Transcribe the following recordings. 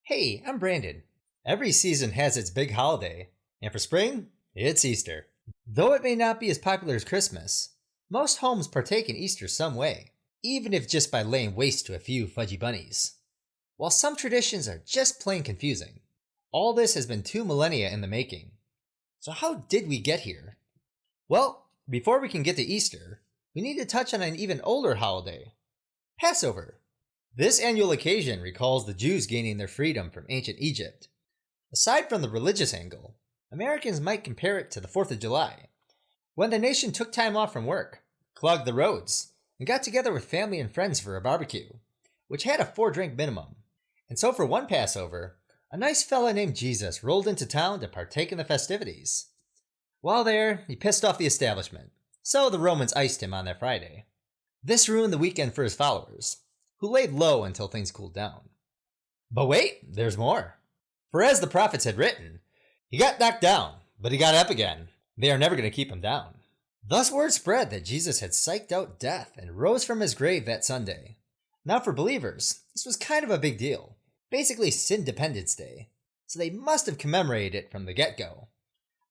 Hey, I'm Brandon. Every season has its big holiday, and for spring, it's Easter. Though it may not be as popular as Christmas, most homes partake in Easter some way, even if just by laying waste to a few fudgy bunnies. While some traditions are just plain confusing, all this has been 2 millennia in the making. So how did we get here? Well, before we can get to Easter, we need to touch on an even older holiday, Passover. This annual occasion recalls the Jews gaining their freedom from ancient Egypt. Aside from the religious angle, Americans might compare it to the 4th of July, when the nation took time off from work, clogged the roads, and got together with family and friends for a barbecue, which had a 4-drink minimum. And so for one Passover, a nice fella named Jesus rolled into town to partake in the festivities. While there, he pissed off the establishment, so the Romans iced him on that Friday. This ruined the weekend for his followers, who laid low until things cooled down. But wait, there's more. For as the prophets had written, he got knocked down, but he got up again. They are never going to keep him down. Thus word spread that Jesus had psyched out death and rose from his grave that Sunday. Now for believers, this was kind of a big deal. Basically Sindependence Day. So they must have commemorated it from the get-go.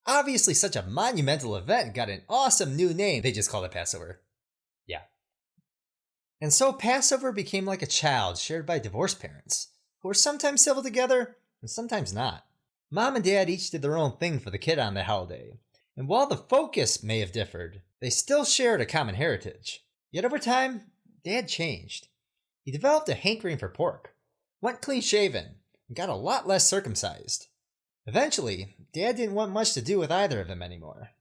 Obviously such a monumental event got an awesome new name. They just called it Passover. Yeah. And so Passover became like a child shared by divorced parents, who were sometimes civil together and sometimes not. Mom and Dad each did their own thing for the kid on the holiday, and while the focus may have differed, they still shared a common heritage. Yet over time, Dad changed. He developed a hankering for pork, went clean-shaven, and got a lot less circumcised. Eventually, Dad didn't want much to do with either of them anymore.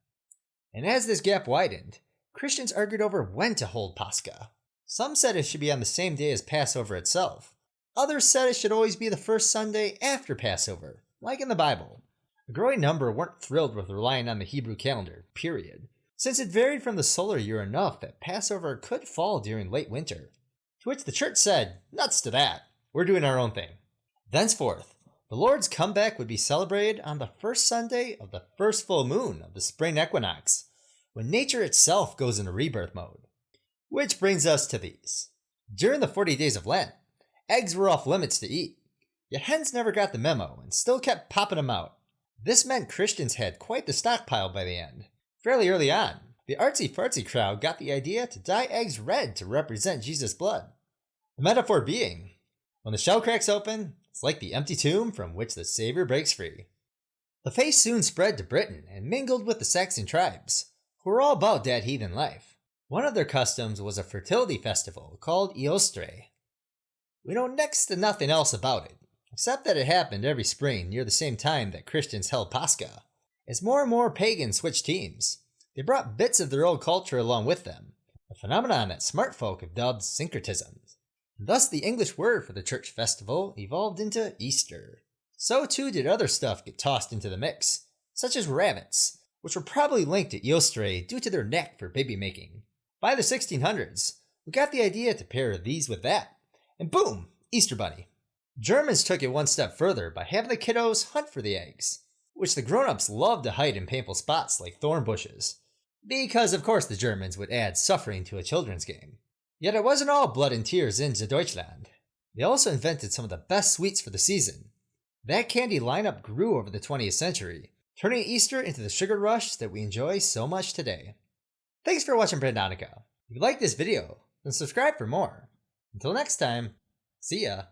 And as this gap widened, Christians argued over when to hold Pascha. Some said it should be on the same day as Passover itself. Others said it should always be the first Sunday after Passover, like in the Bible. A growing number weren't thrilled with relying on the Hebrew calendar, period, since it varied from the solar year enough that Passover could fall during late winter. To which the church said, nuts to that, we're doing our own thing. Thenceforth, the Lord's comeback would be celebrated on the first Sunday of the first full moon of the spring equinox, when nature itself goes into rebirth mode. Which brings us to these. During the 40 days of Lent, eggs were off limits to eat, yet hens never got the memo and still kept popping them out. This meant Christians had quite the stockpile by the end. Fairly early on, the artsy-fartsy crowd got the idea to dye eggs red to represent Jesus' blood. The metaphor being, when the shell cracks open, it's like the empty tomb from which the Savior breaks free. The faith soon spread to Britain and mingled with the Saxon tribes, who were all about that heathen life. One of their customs was a fertility festival called Eostre. We know next to nothing else about it, except that it happened every spring near the same time that Christians held Pascha. As more and more pagans switched teams, they brought bits of their old culture along with them, a phenomenon that smart folk have dubbed syncretism. Thus the English word for the church festival evolved into Easter. So too did other stuff get tossed into the mix, such as rabbits, which were probably linked to Eostre due to their knack for baby making. By the 1600s, we got the idea to pair these with that, and boom, Easter Bunny. Germans took it one step further by having the kiddos hunt for the eggs, which the grown-ups loved to hide in painful spots like thorn bushes, because of course the Germans would add suffering to a children's game. Yet it wasn't all blood and tears in Deutschland. They also invented some of the best sweets for the season. That candy lineup grew over the 20th century, turning Easter into the sugar rush that we enjoy so much today. Thanks for watching Brandonica. If you liked this video, then subscribe for more. Until next time, see ya.